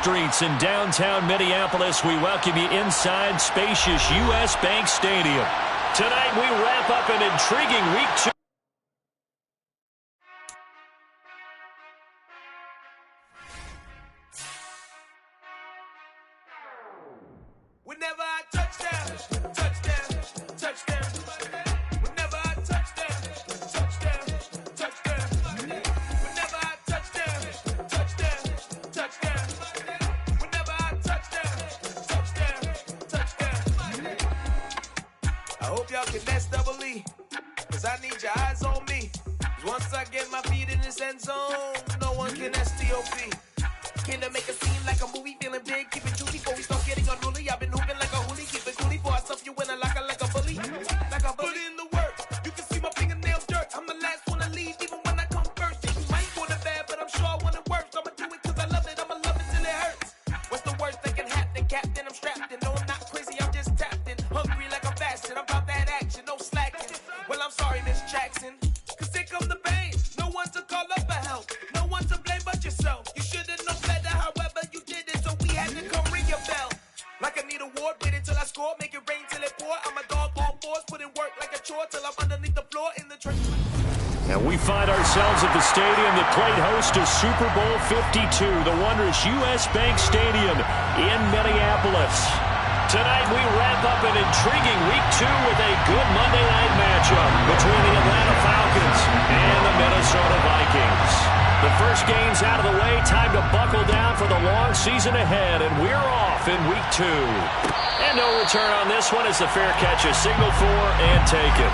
streets in downtown Minneapolis, we welcome you inside spacious U.S. Bank Stadium. Tonight we wrap up an intriguing Week 2. Whenever I touchdown, touchdown, touchdown. Whenever I touchdown, touchdown, touchdown. Whenever I touchdown, touchdown, touchdown. Whenever I touchdown, touchdown. I hope y'all can S-double-E, cause I need your eyes on me. Once I get my feet in this end zone, no one can S-T-O-P. Killer make a scene like a movie, feeling big, keep it juicy before we start getting unruly. I've been hooping like a hoolie, keep it coolie for I stuff you in a locker like a bully. Like a bully in the work, you can see my fingernails dirt. I'm the last one to leave, even when I come first. And you might want it bad, but I'm sure I want it worse. I'ma do it cause I love it, I'ma love it till it hurts. What's the worst that can happen, Captain? I'm strapped in, no I'm not crazy, I'm just tapped in. Hungry like I'm fasting, I'm about that action, no slacking. Well I'm sorry, Miss Jackson, cause here come the pain. No one to call up for help, no one to blame but yourself. You should've known better, however you did it, so we had to come ring your bell. Like I need a ward, wait until I score, make it rain till it pour. I'm a dog, all fours, put in work like a chore till I'm underneath the floor in the trench. And we find ourselves at the stadium that played host to Super Bowl 52, the wondrous U.S. Bank Stadium in Minneapolis. Tonight we wrap up an intriguing Week 2 with a good Monday night matchup between the Atlanta Falcons and the Minnesota Vikings. The first game's out of the way, time to buckle down for the long season ahead, and we're off in Week 2. And no return on this one as the fair catch is signaled for and taken.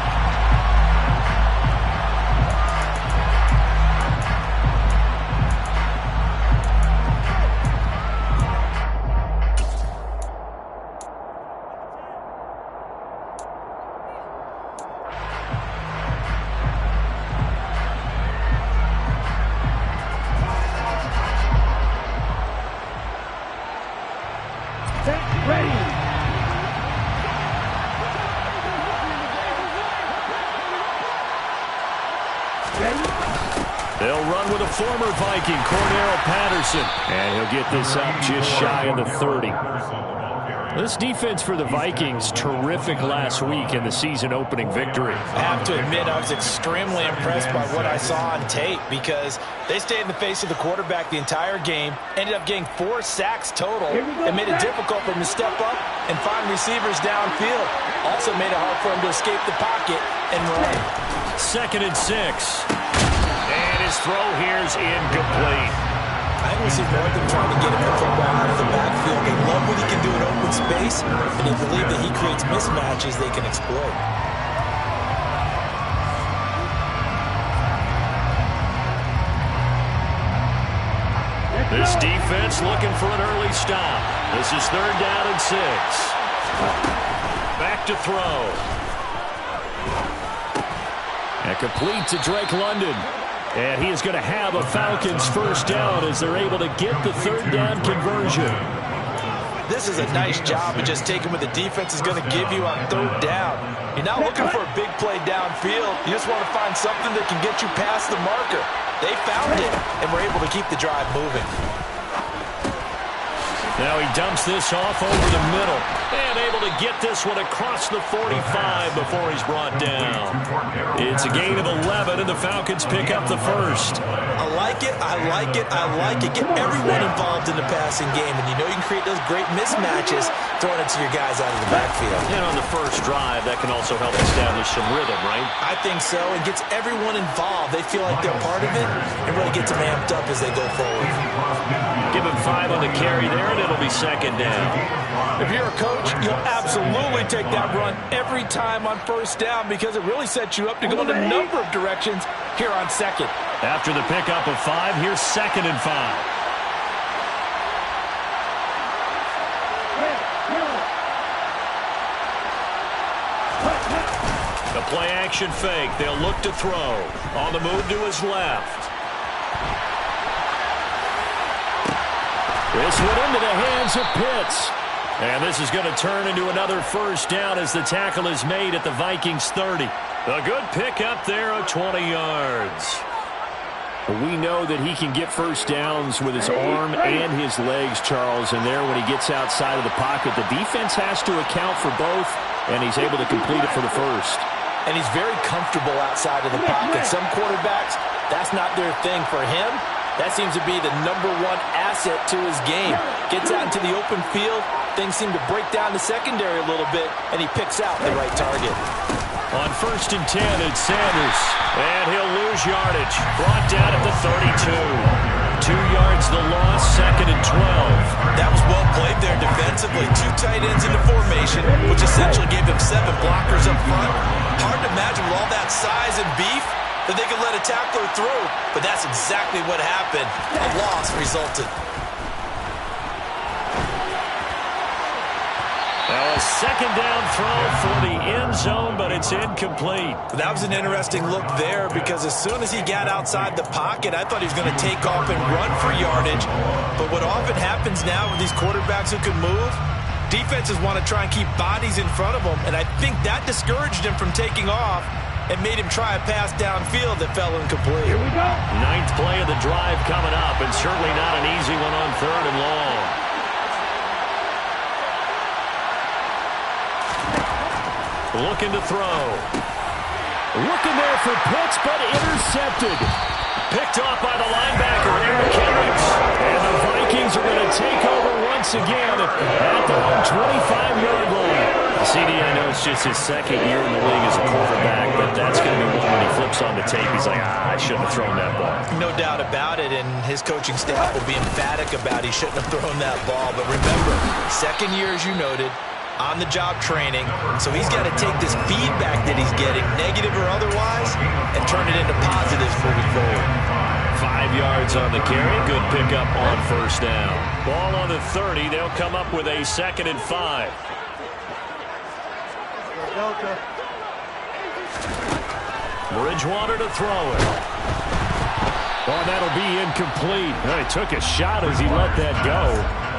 They'll run with a former Viking, Cordarrelle Patterson. And he'll get this up just shy of the 30. This defense for the Vikings, terrific last week in the season-opening victory. I have to admit, I was extremely impressed by what I saw on tape because they stayed in the face of the quarterback the entire game, ended up getting 4 sacks total, and made it difficult for him to step up and find receivers downfield. Also made it hard for him to escape the pocket and run. 2nd and 6. And his throw here's incomplete. I think we see more of them trying to get him the football out of the backfield. They love what he can do in open space, and they believe that he creates mismatches they can exploit. This defense looking for an early stop. This is 3rd down and 6. Back to throw. And complete to Drake London. And he is going to have a Falcons first down as they're able to get the 3rd down conversion. This is a nice job of just taking what the defense is going to give you on 3rd down. You're not looking for a big play downfield. You just want to find something that can get you past the marker. They found it and were able to keep the drive moving. Now he dumps this off over the middle. And able to get this one across the 45 before he's brought down. It's a gain of 11, and the Falcons pick up the first. I like it, I like it, I like it. Get everyone involved in the passing game, and you know you can create those great mismatches throwing it to your guys out of the backfield. And on the first drive, that can also help establish some rhythm, right? I think so. It gets everyone involved. They feel like they're part of it and really gets them amped up as they go forward. Give him 5 on the carry there, and it'll be 2nd down. If you're a coach, you'll absolutely take that run every time on 1st down because it really sets you up to go in a number of directions here on 2nd. After the pickup of 5, here's 2nd and 5. The play-action fake. They'll look to throw. On the move to his left. This went into the hands of Pitts. And this is going to turn into another first down as the tackle is made at the Vikings 30. A good pickup there of 20 yards. We know that he can get first downs with his arm and his legs, Charles, and there when he gets outside of the pocket, the defense has to account for both, and he's able to complete it for the first. And he's very comfortable outside of the pocket. Some quarterbacks, that's not their thing. For him, that seems to be the #1 asset to his game. Gets out into the open field, things seem to break down the secondary a little bit, and he picks out the right target. On 1st and 10, it's Sanders. And he'll lose yardage. Brought down at the 32. 2 yards the loss, 2nd and 12. That was well played there defensively. 2 tight ends in the formation, which essentially gave him 7 blockers up front. Hard to imagine with all that size and beef that they could let a tackler through. But that's exactly what happened. A loss resulted. Now a 2nd down throw for the end zone, but it's incomplete. That was an interesting look there because as soon as he got outside the pocket, I thought he was going to take off and run for yardage. But what often happens now with these quarterbacks who can move, defenses want to try and keep bodies in front of them, and I think that discouraged him from taking off and made him try a pass downfield that fell incomplete. Here we go. 9th play of the drive coming up, and certainly not an easy one on 3rd and long. Looking to throw. Looking there for Pitts, but intercepted. Picked off by the linebacker, Eric Hendricks. And the Vikings are going to take over once again at their own 25-yard line. CD, I know it's just his 2nd year in the league as a quarterback, but that's going to be one when he flips on the tape. He's like, I shouldn't have thrown that ball. No doubt about it, and his coaching staff will be emphatic about he shouldn't have thrown that ball. But remember, 2nd year, as you noted, on-the-job training, so he's got to take this feedback that he's getting, negative or otherwise, and turn it into positives moving forward. 5 yards on the carry. Good pickup on 1st down. Ball on the 30. They'll come up with a 2nd and 5. Bridgewater to throw it. Oh, that'll be incomplete. Well, he took a shot as he let that go.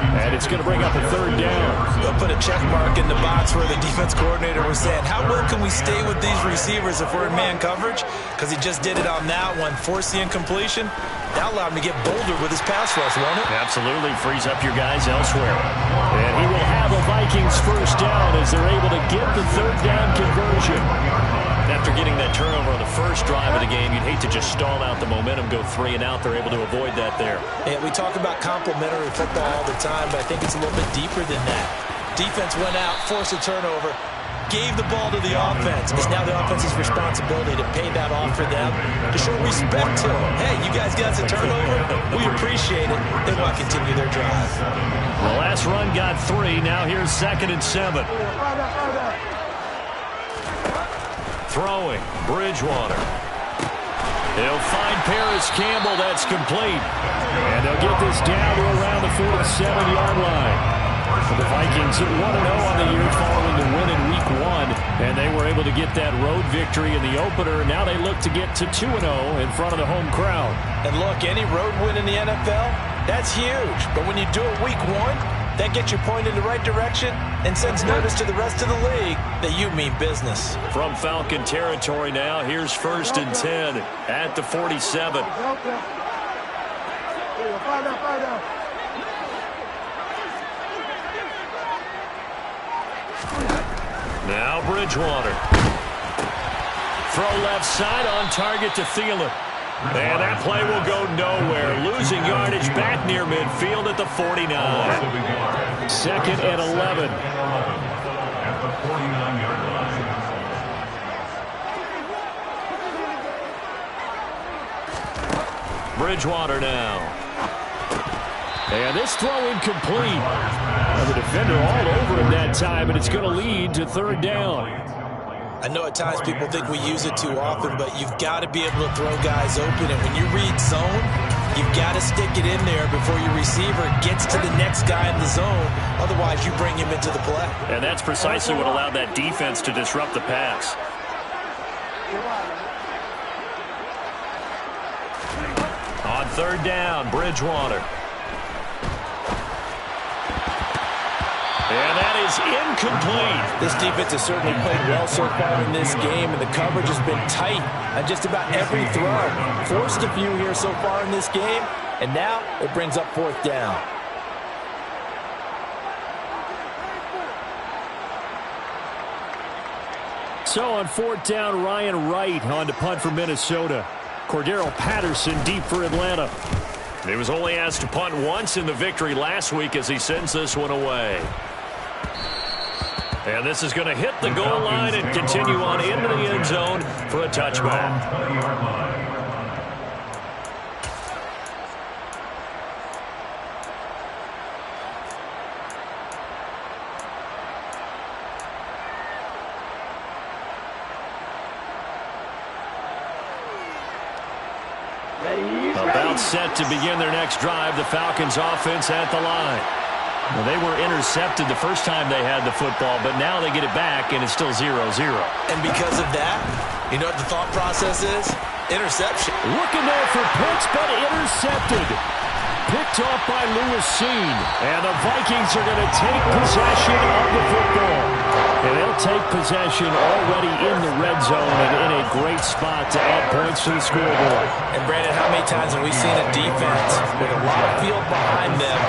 And it's going to bring up a 3rd down. They'll put a check mark in the box where the defense coordinator was saying, how well can we stay with these receivers if we're in man coverage? Because he just did it on that one, forced the incompletion. That allowed him to get bolder with his pass rush, won't it? Absolutely. Frees up your guys elsewhere. And he will have a Vikings 1st down as they're able to get the 3rd down conversion. After getting that turnover on the first drive of the game, you'd hate to just stall out the momentum, go 3 and out. They're able to avoid that there. Yeah, we talk about complementary football all the time, but I think it's a little bit deeper than that. Defense went out, forced a turnover, gave the ball to the offense. It's now the offense's responsibility to pay that off for them, to show respect to them. Hey, you guys got a turnover. We appreciate it. They want to continue their drive. The last run got 3. Now here's 2nd and 7. Throwing, Bridgewater. They'll find Paris Campbell. That's complete. And they'll get this down to around the 47-yard line. The Vikings 1-0 on the year following the win in Week 1. And they were able to get that road victory in the opener. Now they look to get to 2-0 in front of the home crowd. And look, any road win in the NFL, that's huge. But when you do it Week 1, that gets you pointed in the right direction and sends notice to the rest of the league that you mean business. From Falcon territory now, here's 1st and 10 at the 47. Now Bridgewater. Throw left side on target to Thielen. And that play will go nowhere. Losing yardage back near midfield at the 49. 2nd and 11. Bridgewater now. And this throw incomplete. The defender all over him that time, and it's going to lead to 3rd down. I know at times people think we use it too often, but you've got to be able to throw guys open. And when you read zone, you've got to stick it in there before your receiver gets to the next guy in the zone. Otherwise, you bring him into the play. And that's precisely what allowed that defense to disrupt the pass. On 3rd down, Bridgewater. And that is incomplete. This defense has certainly played well so far in this game, and the coverage has been tight on just about every throw. Forced a few here so far in this game, and now it brings up fourth down. So on fourth down, Ryan Wright on to punt for Minnesota. Cordero Patterson deep for Atlanta. He was only asked to punt once in the victory last week as he sends this one away. And this is going to hit the goal line and continue on into the end zone for a touchback. About set to begin their next drive, the Falcons offense at the line. Well, they were intercepted the first time they had the football, but now they get it back, and it's still 0-0. And because of that, you know what the thought process is? Interception. Looking there for Pitts, but intercepted. Picked off by Lewis Seen. And the Vikings are going to take possession of the football. And they'll take possession already in the red zone and in a great spot to add points to the scoreboard. And Brandon, how many times have we seen a defense with a lot of field behind them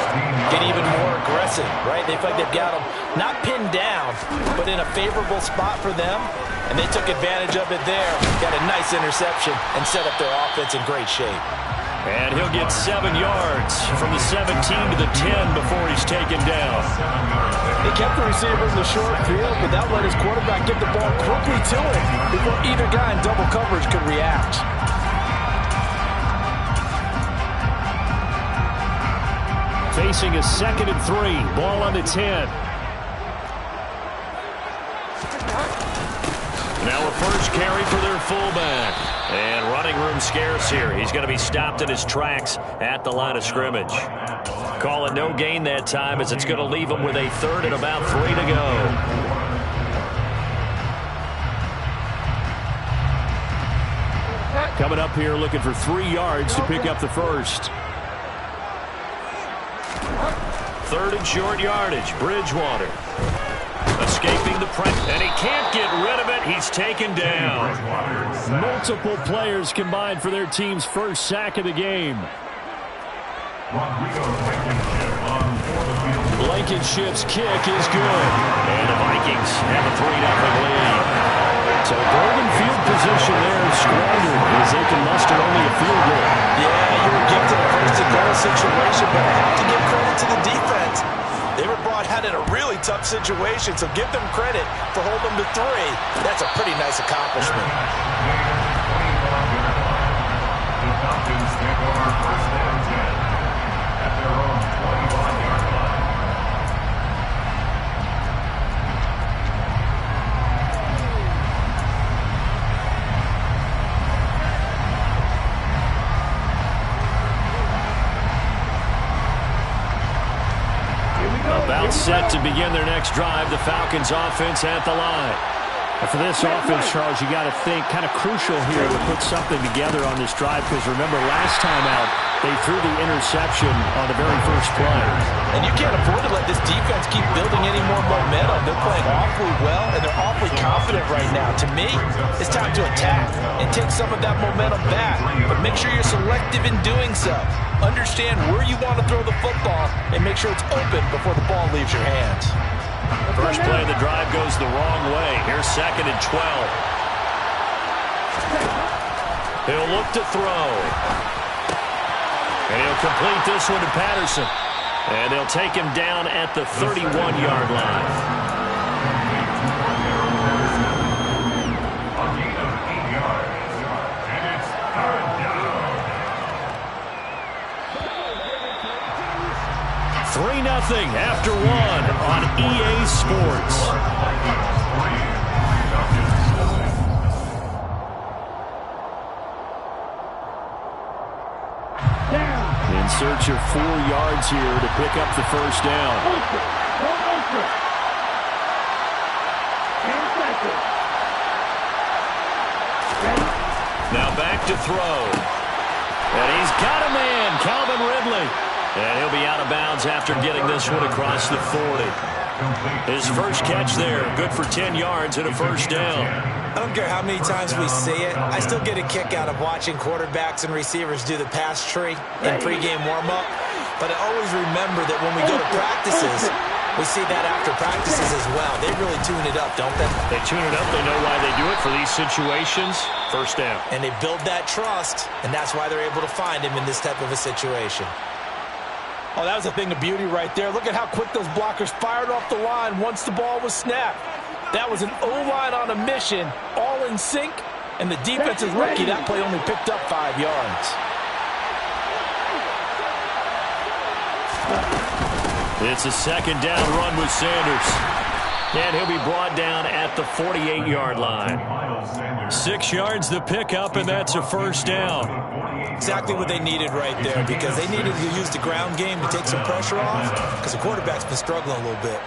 get even more aggressive, right? They feel like they've got them not pinned down, but in a favorable spot for them. And they took advantage of it there. Got a nice interception and set up their offense in great shape. And he'll get 7 yards from the 17 to the 10 before he's taken down. They kept the receiver in the short field, but that let his quarterback get the ball quickly to him before either guy in double coverage could react. Facing a 2nd and 3. Ball on the 10. Now a first carry for their fullback. And running room scarce here. He's going to be stopped in his tracks at the line of scrimmage. Call it no gain that time as it's going to leave him with a 3rd and about 3 to go. Coming up here looking for 3 yards to pick up the first. 3rd and short yardage. Bridgewater. Escaping the press, and he can't get rid of it. He's taken down. Multiple players combined for their team's first sack of the game. Blankenship's kick is good. And the Vikings have a 3-0 lead. So golden field position there squandered as they can muster only a field goal. Yeah, you were gifted a first-and-goal situation, but I have to give credit to the defense. They were brought out in a really tough situation, so give them credit for holding them to 3. That's a pretty nice accomplishment. The Falcons take over first down 10 at their own 21-yard line. About set to begin their next drive, the Falcons offense at the line. And for this offense, Charles, you got to think kind of crucial here to put something together on this drive because remember last time out they threw the interception on the very first play. And you can't afford to let this defense keep building any more momentum. They're playing awfully well and they're awfully confident right now. To me, it's time to attack and take some of that momentum back, but make sure you're selective in doing so. Understand where you want to throw the football and make sure it's open before the ball leaves your hands. First play of the drive goes the wrong way. Here's 2nd and 12. He'll look to throw. And he'll complete this one to Patterson. And they'll take him down at the 31-yard line. Nothing after 1 on EA Sports. In search of 4 yards here to pick up the first down. Now back to throw. And he's got a man, Calvin Ridley. And he'll be out of bounds after getting this one across the 40. His first catch there, good for 10 yards and a first down. I don't care how many times we see it. I still get a kick out of watching quarterbacks and receivers do the pass tree in pregame warm-up. But I always remember that when we go to practices, we see that after practices as well. They really tune it up, don't they? They tune it up. They know why they do it for these situations. First down. And they build that trust, and that's why they're able to find him in this type of a situation. Oh, that was a thing of beauty right there. Look at how quick those blockers fired off the line once the ball was snapped. That was an O-line on a mission, all in sync, and the defense's rookie, that play only picked up 5 yards. It's a second down run with Sanders. And he'll be brought down at the 48-yard line. 6 yards the pickup, and that's a first down. Exactly what they needed right there, because they needed to use the ground game to take some pressure off, because the quarterback's been struggling a little bit.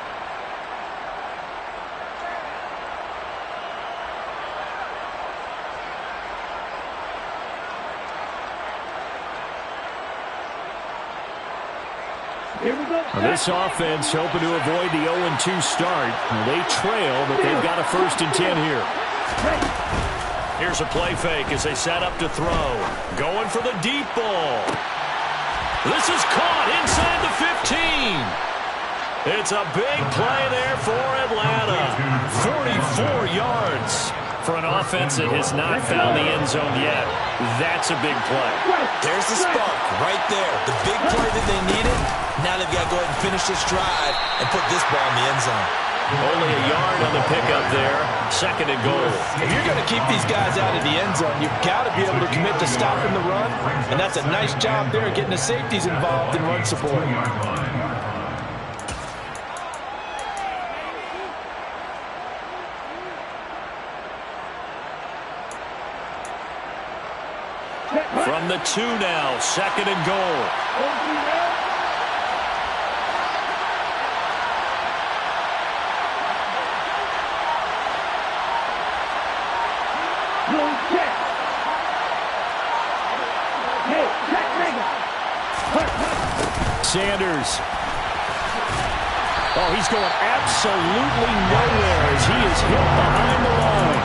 This offense hoping to avoid the 0-2 start. They trail, but they've got a 1st and 10 here. Here's a play fake as they set up to throw. Going for the deep ball. This is caught inside the 15. It's a big play there for Atlanta. 44 yards for an offense that has not found the end zone yet. That's a big play. There's the spark right there. The big play that they needed. Now they've got to go ahead and finish this drive and put this ball in the end zone. Only a yard on the pickup there. 2nd and goal. If you're going to keep these guys out of the end zone, you've got to be able to commit to stopping the run. And that's a nice job there, getting the safeties involved in run support. From the 2 now, 2nd and goal. Sanders. Oh, he's going absolutely nowhere as he is hit behind the line.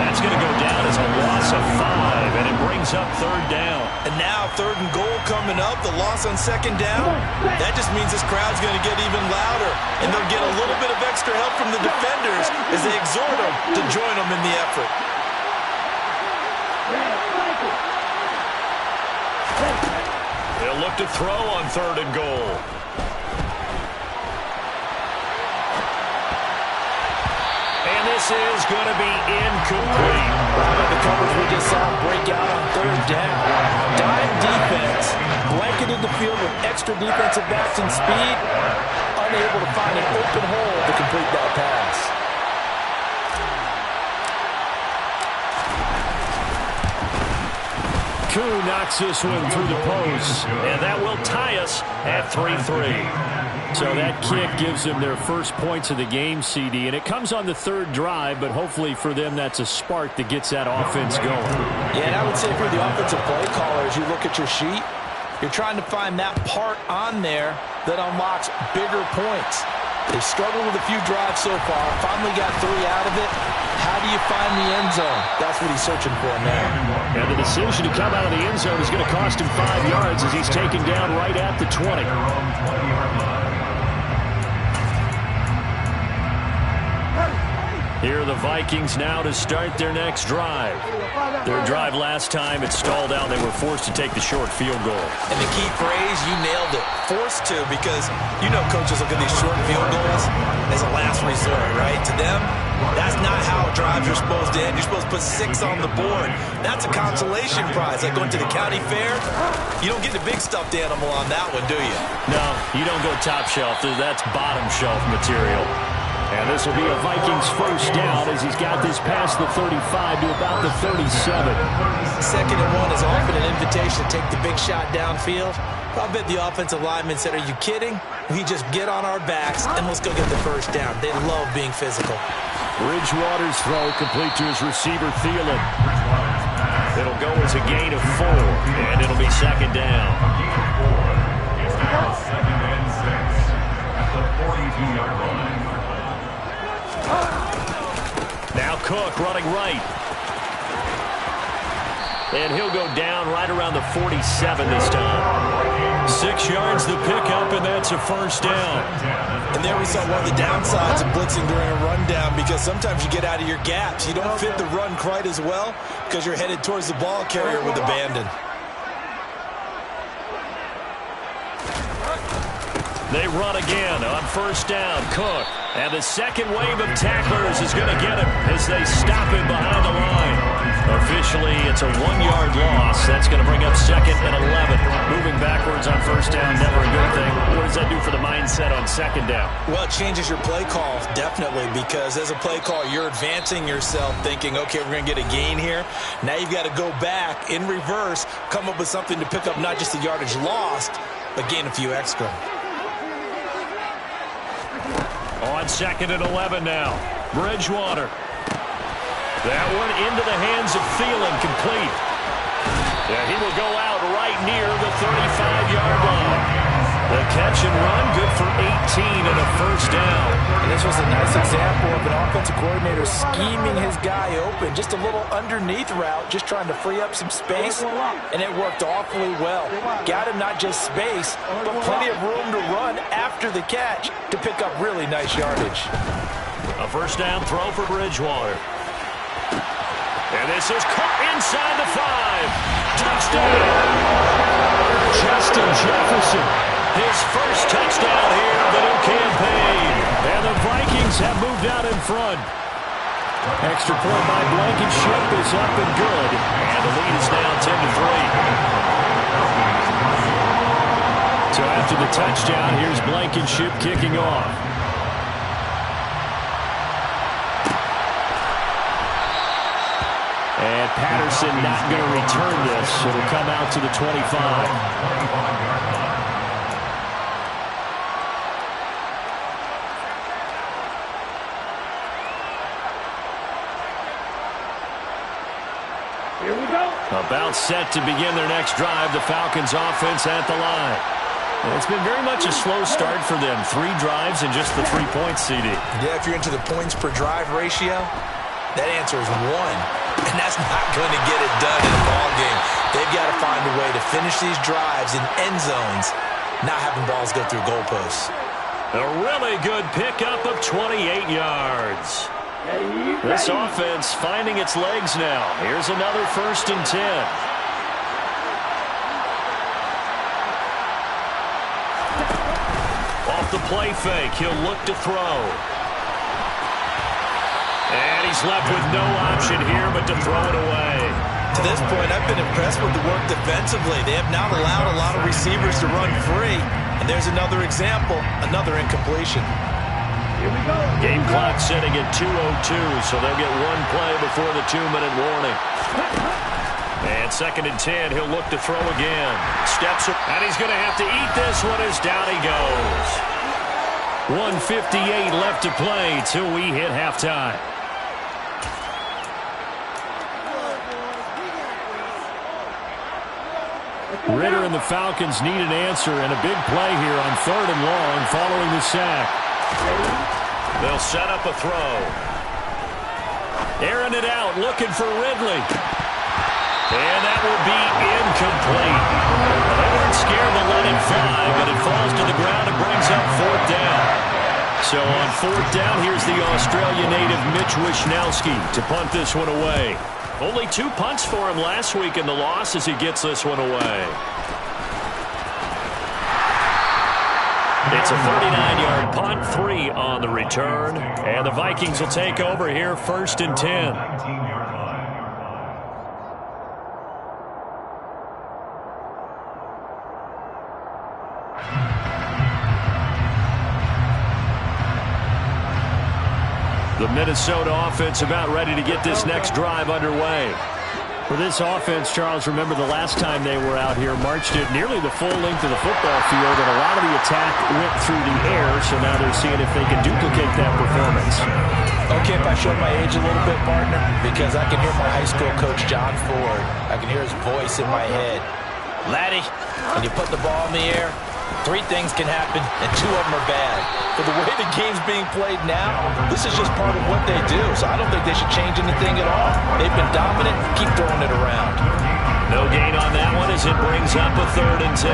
That's going to go down as a loss of 5, and it brings up 3rd down. And now 3rd and goal coming up, the loss on 2nd down. That just means this crowd's going to get even louder, and they'll get a little bit of extra help from the defenders as they exhort them to join them in the effort. They'll look to throw on 3rd and goal. And this is going to be incomplete. The coverage we just saw break out on 3rd down. Dime defense, blanketed the field with extra defensive backs and speed, unable to find an open hole to complete that pass. Koo knocks this one through the post, and that will tie us at 3-3. So that kick gives them their first points of the game, CD, and it comes on the 3rd drive, but hopefully for them that's a spark that gets that offense going. Yeah, and I would say if you're the offensive play caller, as you look at your sheet, you're trying to find that part on there that unlocks bigger points. They've struggled with a few drives so far, finally got 3 out of it. How do you find the end zone? That's what he's searching for now. And the decision to come out of the end zone is going to cost him 5 yards as he's taken down right at the 20. Here are the Vikings now to start their next drive. Their drive last time, it stalled out. They were forced to take the short field goal. And the key phrase, you nailed it. Forced to, because you know coaches look at these short field goals as a last resort, right? To them, that's not how drives are supposed to end. You're supposed to put 6 on the board. That's a consolation prize. Like going to the county fair, you don't get the big stuffed animal on that one, do you? No, you don't go top shelf. That's bottom shelf material. And this will be a Vikings first down as he's got this past the 35 to about the 37. 2nd and 1 is often an invitation to take the big shot downfield. I bet the offensive lineman said, are you kidding? We just get on our backs and let's go get the first down. They love being physical. Bridgewater's throw complete to his receiver, Thielen. It'll go as a gain of 4, and it'll be 2nd down. 19-yard line. Now Cook running right. And he'll go down right around the 47 this time. 6 yards the pickup, and that's a first down. And there we saw one of the downsides of blitzing during a rundown, because sometimes you get out of your gaps. You don't fit the run quite as well because you're headed towards the ball carrier with abandon. They run again on first down. Cook. And the second wave of tacklers is going to get him as they stop him behind the line. Officially, it's a 1-yard loss. That's going to bring up 2nd and 11. Moving backwards on first down, never a good thing. What does that do for the mindset on 2nd down? Well, it changes your play call, definitely, because as a play call, you're advancing yourself thinking, okay, we're going to get a gain here. Now you've got to go back in reverse, come up with something to pick up not just the yardage lost, but gain a few extra. On 2nd and 11 now. Bridgewater. That one into the hands of Thielen, complete. Yeah, he will go out right near the 35-yard line. The catch and run, good for 18 and a first down. And this was a nice example of an offensive coordinator scheming his guy open. Just a little underneath route, just trying to free up some space, and it worked awfully well. Got him not just space, but plenty of room to run after the catch to pick up really nice yardage. A first down throw for Bridgewater. And this is caught inside the 5. Touchdown! Justin Jefferson. His first touchdown here of the new campaign. And the Vikings have moved out in front. Extra point by Blankenship is up and good. And the lead is now 10-3. So after the touchdown, here's Blankenship kicking off. And Patterson not going to return this. It'll come out to the 25. Here we go. About set to begin their next drive. The Falcons offense at the line. And it's been very much a slow start for them. 3 drives and just the 3 points, CD. Yeah, if you're into the points per drive ratio, that answer is 1. And that's not going to get it done in a ball game. They've got to find a way to finish these drives in end zones, not having balls go through goalposts. A really good pickup of 28 yards. This offense finding its legs now. Here's another 1st and 10. Off the play fake, he'll look to throw. And he's left with no option here but to throw it away. To this point, I've been impressed with the work defensively. They have not allowed a lot of receivers to run free. And there's another example, another incompletion. Here we go. Game clock sitting at 2:02, so they'll get 1 play before the 2-minute warning. And 2nd and 10, he'll look to throw again. Steps up, and he's going to have to eat this one as down he goes. 1:58 left to play till we hit halftime. Ritter and the Falcons need an answer, and a big play here on 3rd and long following the sack. They'll set up a throw. Airing it out, looking for Ridley. And that will be incomplete. They weren't scared to let him fly, but it falls to the ground and brings up 4th down. So on 4th down, here's the Australia native Mitch Wishnowsky to punt this one away. Only 2 punts for him last week in the loss as he gets this one away. It's a 39-yard punt, 3 on the return. And the Vikings will take over here 1st and 10. 19-yard line. The Minnesota offense about ready to get this next drive underway. For this offense, Charles, remember the last time they were out here, marched it nearly the full length of the football field, and a lot of the attack went through the air, so now they're seeing if they can duplicate that performance. Okay, if I show my age a little bit, partner, because I can hear my high school coach, John Ford. I can hear his voice in my head. Laddie, when you put the ball in the air, 3 things can happen, and 2 of them are bad. For the way the game's being played now, this is just part of what they do. So I don't think they should change anything at all. They've been dominant. Keep throwing it around. No gain on that one as it brings up a 3rd and 10.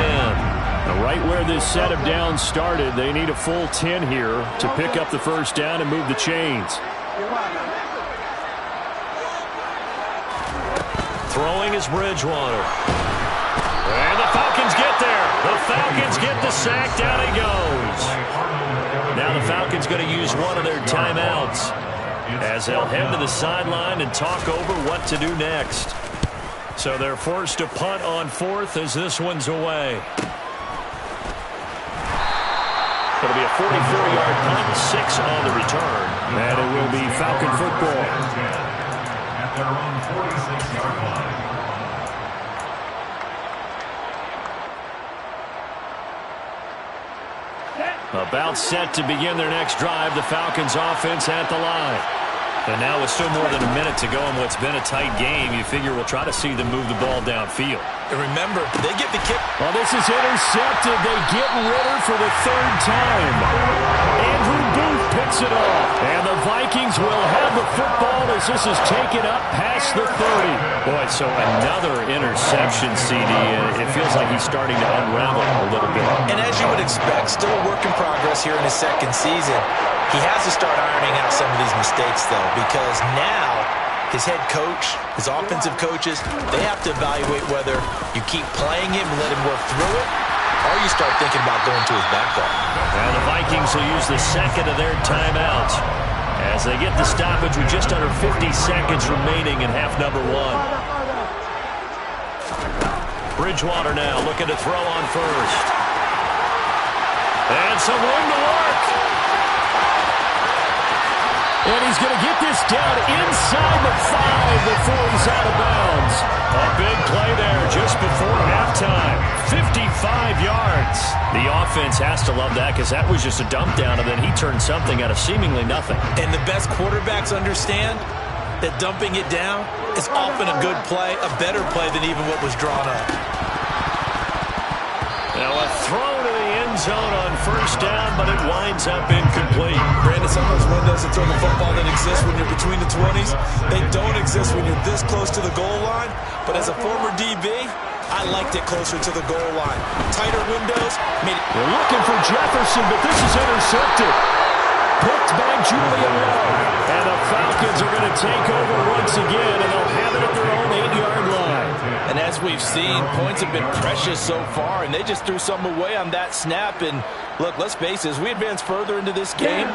Now, right where this set of downs started, they need a full 10 here to pick up the first down and move the chains. Throwing is Bridgewater. And the Falcons get there. The Falcons get the sack. Down he goes. Now the Falcons going to use one of their timeouts as they'll head to the sideline and talk over what to do next. So they're forced to punt on 4th as this one's away. It'll be a 44-yard punt, 6 on the return. And it will be Falcon football. At their own 46-yard line. About set to begin their next drive, the Falcons offense at the line. And now with still more than a minute to go in what's been a tight game, you figure we'll try to see them move the ball downfield. And remember, they get the kick. Well, this is intercepted. They get Ritter for the 3rd time. Andrew Booth picks it off. And the Vikings will have the football as this is taken up past the 30. Boy, so another interception, CD. It feels like he's starting to unravel a little bit. And as you would expect, still a work in progress here in his 2nd season. He has to start ironing out some of these mistakes, though, because now his head coach, his offensive coaches, they have to evaluate whether you keep playing him and let him work through it, or you start thinking about going to his backup. Now the Vikings will use the 2nd of their timeouts as they get the stoppage with just under 50 seconds remaining in half number 1. Bridgewater now looking to throw on 1st. And some room to work. And he's going to get this down inside the 5 before he's out of bounds. A big play there just before halftime. 55 yards. The offense has to love that because that was just a dump down, and then he turned something out of seemingly nothing. And the best quarterbacks understand that dumping it down is often a good play, a better play than even what was drawn up. Now a throw to the end zone on 1st down, but it winds up incomplete. Brandon, some of those windows to throw the football that exist when you're between the 20s, they don't exist when you're this close to the goal line. But as a former DB, I liked it closer to the goal line. Tighter windows made it. They're looking for Jefferson, but this is intercepted. Picked by Julian Lowe. And the Falcons are going to take over once again, and they'll have it at their own 8-yard line. And as we've seen, points have been precious so far, and they just threw something away on that snap. And look, let's face it, as we advance further into this game,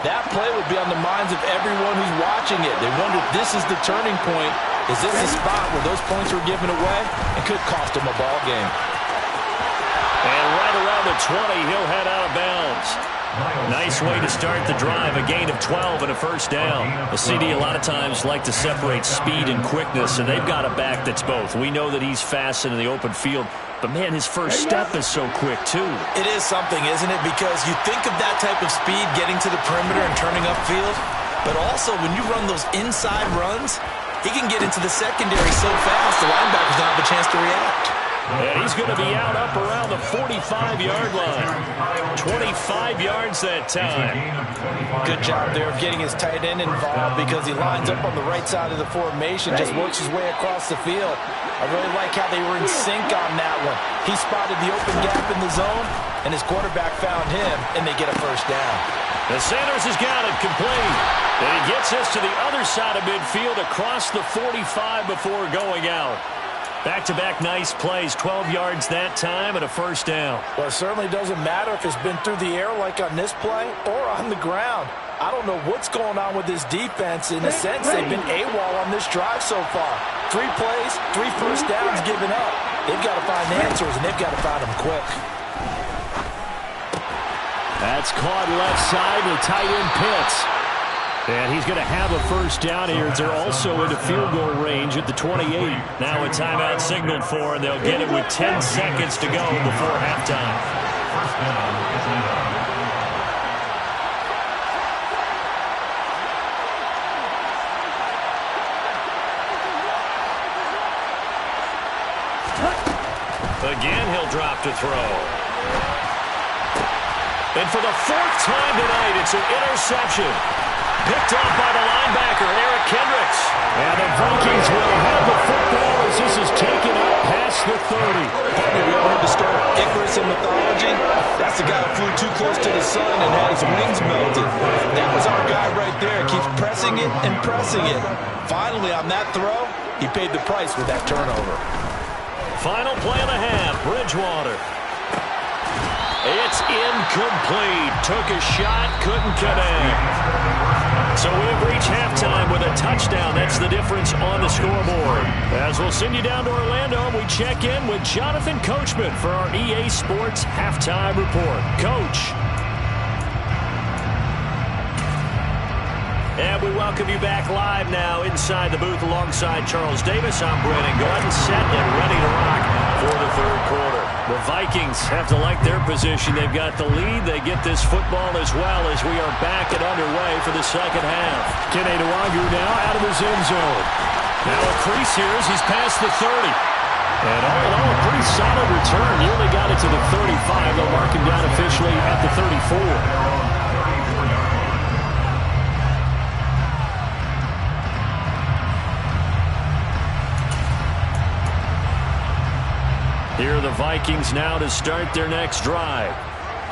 that play would be on the minds of everyone who's watching it. They wonder if this is the turning point. Is this the spot where those points were given away and could cost them a ball game? And right around the 20, he'll head out of bounds. Nice way to start the drive, a gain of 12 and a 1st down. The CD a lot of times like to separate speed and quickness, and they've got a back that's both. We know that he's fast in the open field, but man, his first step is so quick too. It is something, isn't it? Because you think of that type of speed getting to the perimeter and turning upfield, but also when you run those inside runs, he can get into the secondary so fast the linebackers don't have a chance to react. And he's going to be out up around the 45-yard line. 25 yards that time. Good job there of getting his tight end involved because he lines up on the right side of the formation, just works his way across the field. I really like how they were in sync on that one. He spotted the open gap in the zone, and his quarterback found him, and they get a 1st down. The Sanders has got it complete. And he gets us to the other side of midfield across the 45 before going out. Back-to-back nice plays, 12 yards that time and a 1st down. Well, it certainly doesn't matter if it's been through the air like on this play or on the ground. I don't know what's going on with this defense. In a sense, they've been AWOL on this drive so far. 3 plays, 3 1st downs given up. They've got to find answers, and they've got to find them quick. That's caught left side with tight end Pitts. And he's going to have a 1st down here. They're also into field goal range at the 28. Now a timeout signaled for, and they'll get it with 10 seconds to go before halftime. Again, he'll drop to throw. And for the fourth time tonight, it's an interception. Picked off by the linebacker, Eric Kendricks. And the Vikings will have the football as this is taken up past the 30. Partner, we all heard the story of Icarus in mythology. That's the guy who flew too close to the sun and had his wings melted. That was our guy right there. Keeps pressing it and pressing it. Finally, on that throw, he paid the price with that turnover. Final play of the half, Bridgewater. It's incomplete. Took a shot, couldn't connect. So we have reached halftime with a touchdown. That's the difference on the scoreboard. As we'll send you down to Orlando, we check in with Jonathan Coachman for our EA Sports Halftime Report. Coach. And we welcome you back live now inside the booth alongside Charles Davis. I'm Brandon Gordon, set and ready to rock for the third quarter. The Vikings have to like their position. They've got the lead. They get this football as well as we are back and underway for the second half. Kenny Nwagu now out of his end zone. Now a crease here as he's past the 30. And all in all, a pretty solid return. He only got it to the 35. They'll mark him down officially at the 34. Here are the Vikings now to start their next drive.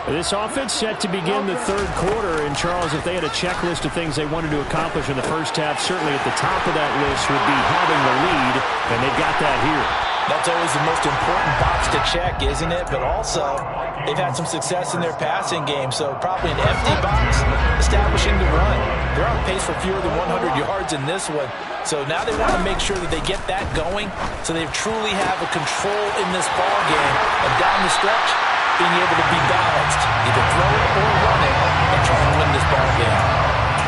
This offense set to begin the third quarter. And, Charles, if they had a checklist of things they wanted to accomplish in the first half, certainly at the top of that list would be having the lead, and they've got that here. That's always the most important box to check, isn't it? But also, they've had some success in their passing game, so probably an empty box, establishing the run. They're on pace for fewer than 100 yards in this one. So now they want to make sure that they get that going so they truly have a control in this ball game. And down the stretch, being able to be balanced, either throwing or running, and trying to win this ball game.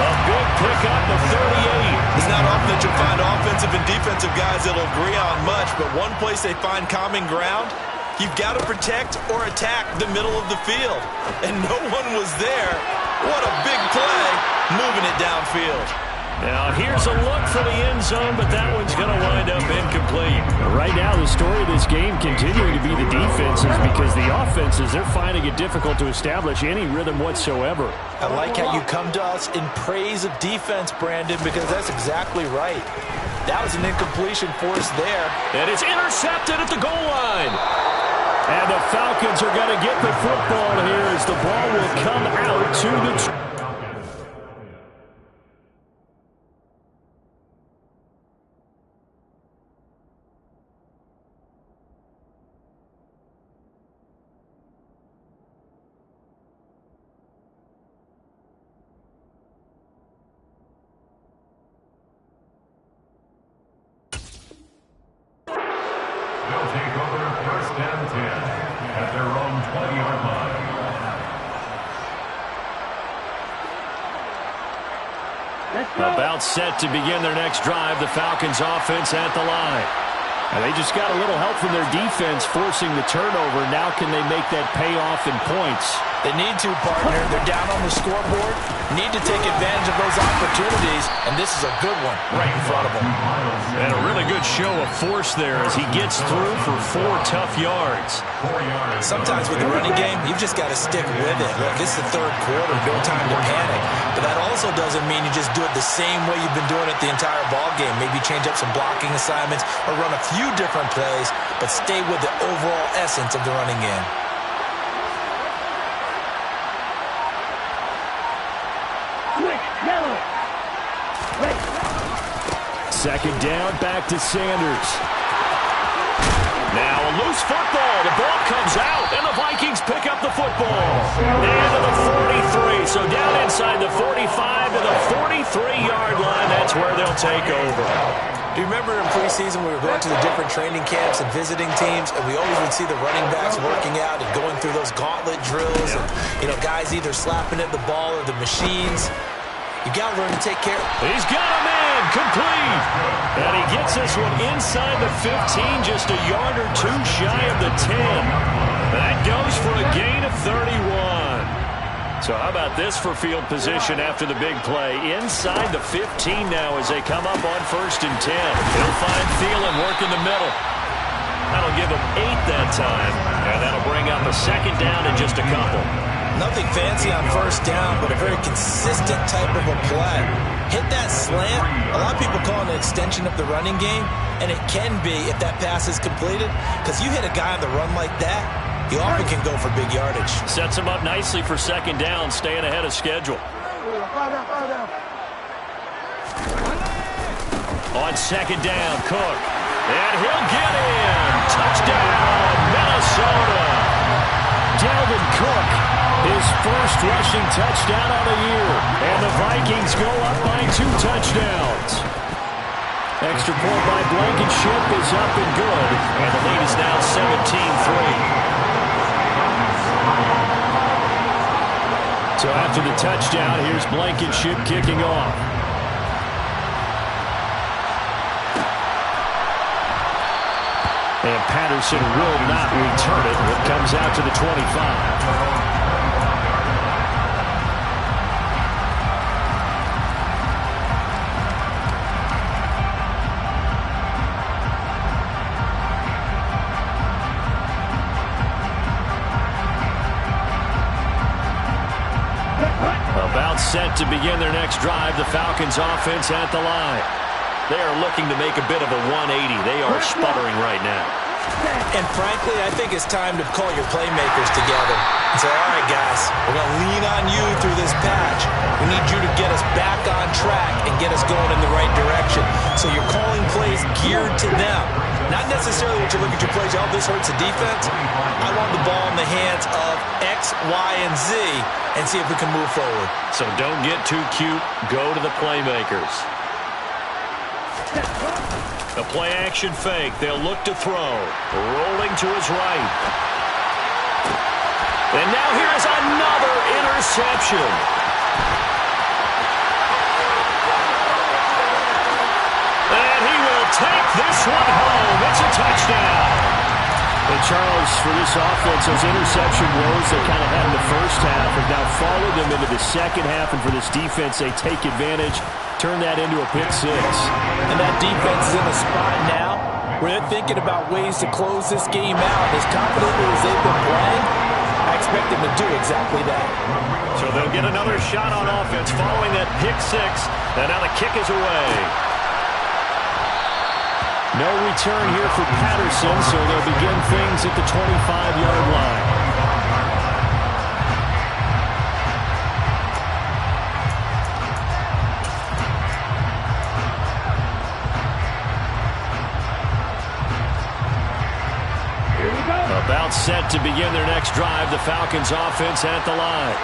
A big pickup of 38. It's not often that you'll find offensive and defensive guys that'll agree on much, but one place they find common ground, you've got to protect or attack the middle of the field. And no one was there. What a big play, moving it downfield. Now, here's a look for the end zone, but that one's going to wind up incomplete. Right now, the story of this game continuing to be the defenses because the offenses, they're finding it difficult to establish any rhythm whatsoever. I like how you come to us in praise of defense, Brandon, because that's exactly right. That was an incompletion force there. And it's intercepted at the goal line. And the Falcons are going to get the football here as the ball will come out to the... They'll take over first and 10 at their own 20-yard line. About set to begin their next drive, the Falcons offense at the line. And they just got a little help from their defense forcing the turnover. Now can they make that pay off in points? They need to, partner. They're down on the scoreboard. Need to take advantage of those opportunities, and this is a good one right in front of them. And a really good show of force there as he gets through for 4 tough yards. Sometimes with the running game, you've just got to stick with it. Look, it's the third quarter, no time to panic. But that also doesn't mean you just do it the same way you've been doing it the entire ball game. Maybe change up some blocking assignments or run a few different plays, but stay with the overall essence of the running game. Second down, back to Sanders. Now a loose football. The ball comes out, and the Vikings pick up the football. And to the 43. So down inside the 45 to the 43-yard line. That's where they'll take over. Do you remember in preseason we were going to the different training camps and visiting teams, and we always would see the running backs working out and going through those gauntlet drills, and guys either slapping at the ball or the machines. You got to learn to take care. He's got a man, complete. And he gets this one inside the 15, just a yard or two shy of the 10. That goes for a gain of 31. So how about this for field position after the big play? Inside the 15 now as they come up on 1st and 10. He'll find Thielen work in the middle. That'll give him 8 that time. And that'll bring up a second down in just a couple. Nothing fancy on first down, but a very consistent type of a play. Hit that slant. A lot of people call it an extension of the running game, and it can be if that pass is completed, because you hit a guy on the run like that, he often can go for big yardage. Sets him up nicely for second down, staying ahead of schedule. On second down, Cook. And he'll get in. Touchdown, Minnesota. Dalvin Cook, his first rushing touchdown on the year. And the Vikings go up by 2 touchdowns. Extra point by Blankenship is up and good. And the lead is now 17-3. So after the touchdown, here's Blankenship kicking off. And Patterson will not return it. It comes out to the 25. About set to begin their next drive. The Falcons offense at the line. They are looking to make a bit of a 180. They are sputtering right now. And frankly, I think it's time to call your playmakers together and say, all right, guys, we're going to lean on you through this patch. We need you to get us back on track and get us going in the right direction. So you're calling plays geared to them. Not necessarily what you look at your plays, oh, this hurts the defense. I want the ball in the hands of X, Y, and Z and see if we can move forward. So don't get too cute. Go to the playmakers. A play-action fake. They'll look to throw. Rolling to his right. And now here is another interception. And he will take this one home. It's a touchdown. And Charles, for this offense, those interception woes they kind of had in the first half have now followed them into the second half. And for this defense, they take advantage, turn that into a pick six. And that defense is in a spot now where they're thinking about ways to close this game out. As confidently as they've been playing, I expect them to do exactly that. So they'll get another shot on offense following that pick six. And now the kick is away. No return here for Patterson, so they'll begin things at the 25-yard line. About set to begin their next drive, the Falcons offense at the line.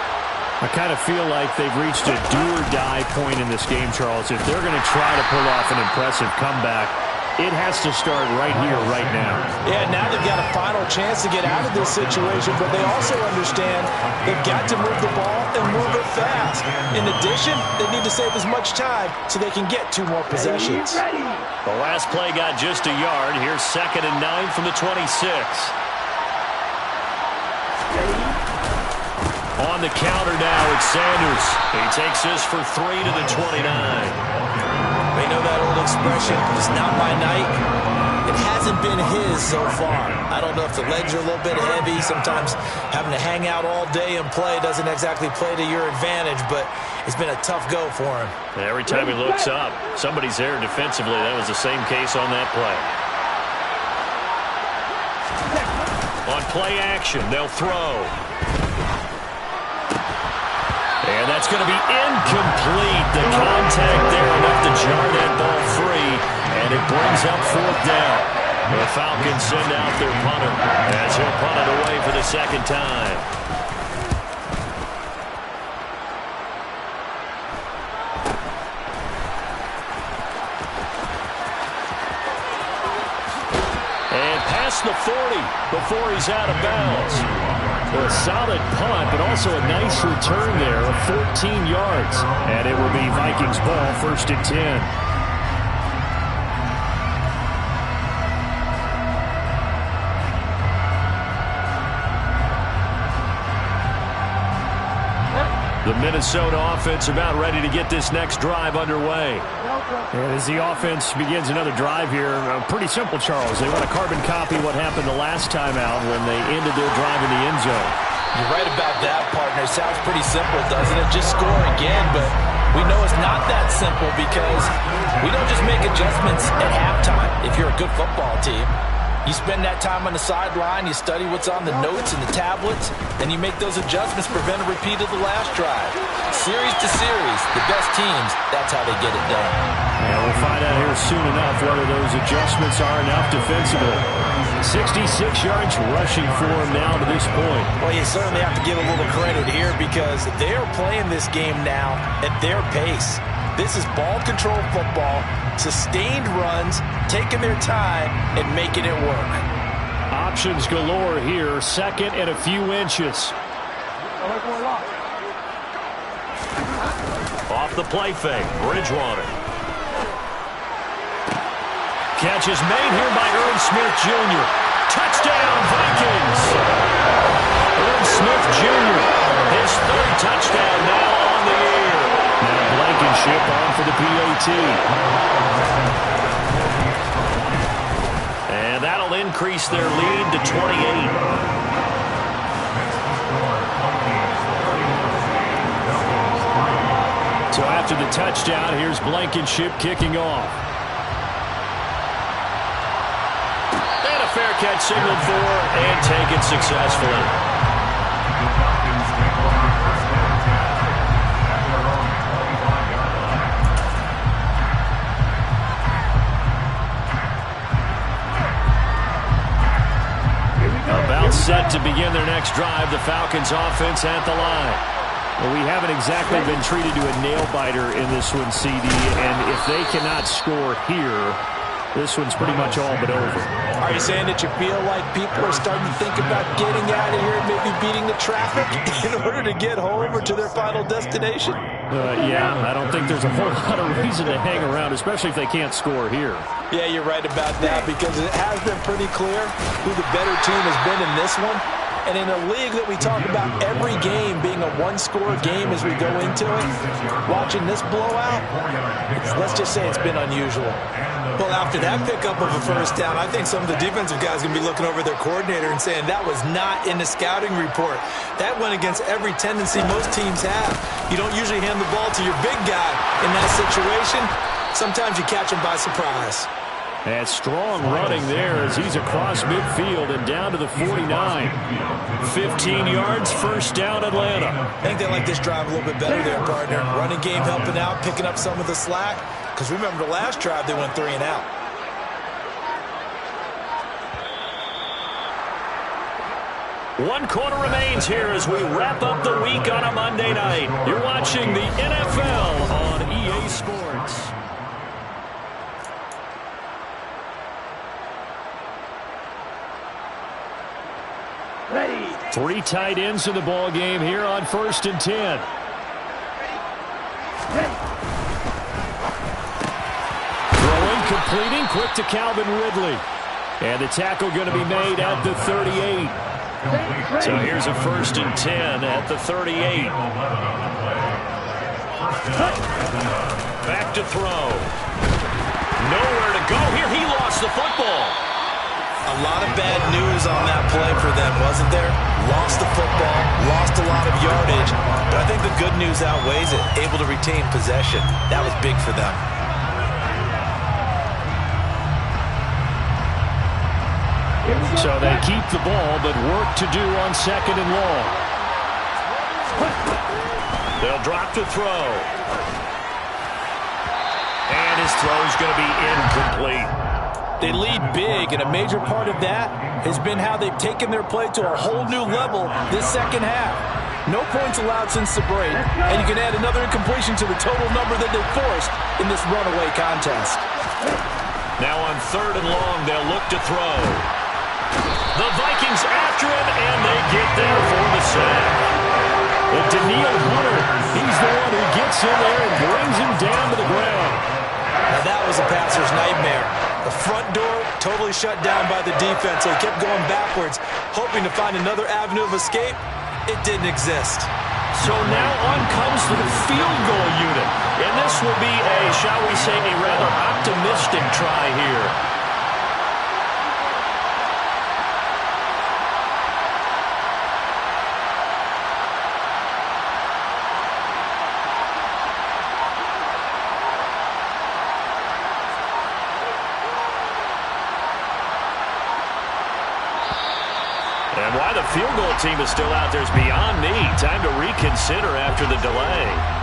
I kind of feel like they've reached a do-or-die point in this game, Charles. If they're going to try to pull off an impressive comeback, it has to start right here, right now. Yeah, now they've got a final chance to get out of this situation, but they also understand they've got to move the ball and move it fast. In addition, they need to save as much time so they can get 2 more possessions. The last play got just a yard. Here's 2nd and 9 from the 26. On the counter now, it's Sanders. He takes this for 3 to the 29. They know that old expression, it's not my night. It hasn't been his so far. I don't know if the legs are a little bit heavy. Sometimes having to hang out all day and play doesn't exactly play to your advantage, but it's been a tough go for him. Every time he looks up, somebody's there defensively. That was the same case on that play. On play action, they'll throw. And that's going to be incomplete. The contact there enough to jar that ball free, and it brings up 4th down. The Falcons send out their punter as he'll punt it away for the second time. And past the 40 before he's out of bounds. A solid punt, but also a nice return there of 14 yards. And it will be Vikings ball, 1st and 10. The Minnesota offense about ready to get this next drive underway. And as the offense begins another drive here, pretty simple, Charles. They want to carbon copy what happened the last time out when they ended their drive in the end zone. You're right about that, partner. It sounds pretty simple, doesn't it? Just score again, but we know it's not that simple because we don't just make adjustments at halftime if you're a good football team. You spend that time on the sideline, you study what's on the notes and the tablets, and you make those adjustments, prevent a repeat of the last drive. Series to series, the best teams, that's how they get it done. Yeah, we'll find out here soon enough whether those adjustments are enough defensively. 66 yards rushing for him now to this point. Well, you certainly have to give a little credit here because they're playing this game now at their pace. This is ball control football, sustained runs, taking their time, and making it work. Options galore here, second and a few inches. Off the play fake, Bridgewater. Catch is made here by Irv Smith Jr. Touchdown, Vikings! Irv Smith Jr., his third touchdown now on the year. Now Blankenship on for the PAT. And that'll increase their lead to 28. So after the touchdown, here's Blankenship kicking off. And a fair catch signaled for and taken successfully. The Falcons take over first and 10 at their own 25-yard line. About set to begin their next drive, the Falcons offense at the line. Well, we haven't exactly been treated to a nail-biter in this one, CD, and if they cannot score here, this one's pretty much all but over. Are you saying that you feel like people are starting to think about getting out of here and maybe beating the traffic in order to get home or to their final destination? Yeah, I don't think there's a whole lot of reason to hang around, especially if they can't score here. Yeah, you're right about that because it has been pretty clear who the better team has been in this one. And in a league that we talk about every game being a one-score game as we go into it, watching this blowout, let's just say it's been unusual. Well, after that pickup of a first down, I think some of the defensive guys are going to be looking over their coordinator and saying that was not in the scouting report. That went against every tendency most teams have. You don't usually hand the ball to your big guy in that situation. Sometimes you catch him by surprise. And strong running there as he's across midfield and down to the 49. 15 yards, first down, Atlanta. I think they like this drive a little bit better there, partner. Running game helping out, picking up some of the slack. Because remember the last drive, they went 3 and out. One quarter remains here as we wrap up the week on a Monday night. You're watching the NFL on EA Sports. Ready. 3 tight ends in the ball game here on 1st and 10. Throwing, completing, quick to Calvin Ridley. And the tackle going to be made at the 38. So here's a 1st and 10 at the 38. Back to throw. Nowhere to go here. He lost the football. A lot of bad news on that play for them, wasn't there? Lost the football, lost a lot of yardage, but I think the good news outweighs it. Able to retain possession. That was big for them. So they keep the ball, but work to do on 2nd and long. They'll drop to throw. And his throw's going to be incomplete. They lead big, and a major part of that has been how they've taken their play to a whole new level this second half. No points allowed since the break, and you can add another incompletion to the total number that they forced in this runaway contest. Now on 3rd and long, they'll look to throw. The Vikings after him, and they get there for the sack. And Daniil Hunter, he's the one who gets in there and brings him down to the ground. Now that was a passer's nightmare. The front door totally shut down by the defense, so he kept going backwards, hoping to find another avenue of escape. It didn't exist. So now on comes the field goal unit. And this will be a, shall we say, a rather optimistic try here. And why the field goal team is still out there is beyond me. Time to reconsider after the delay.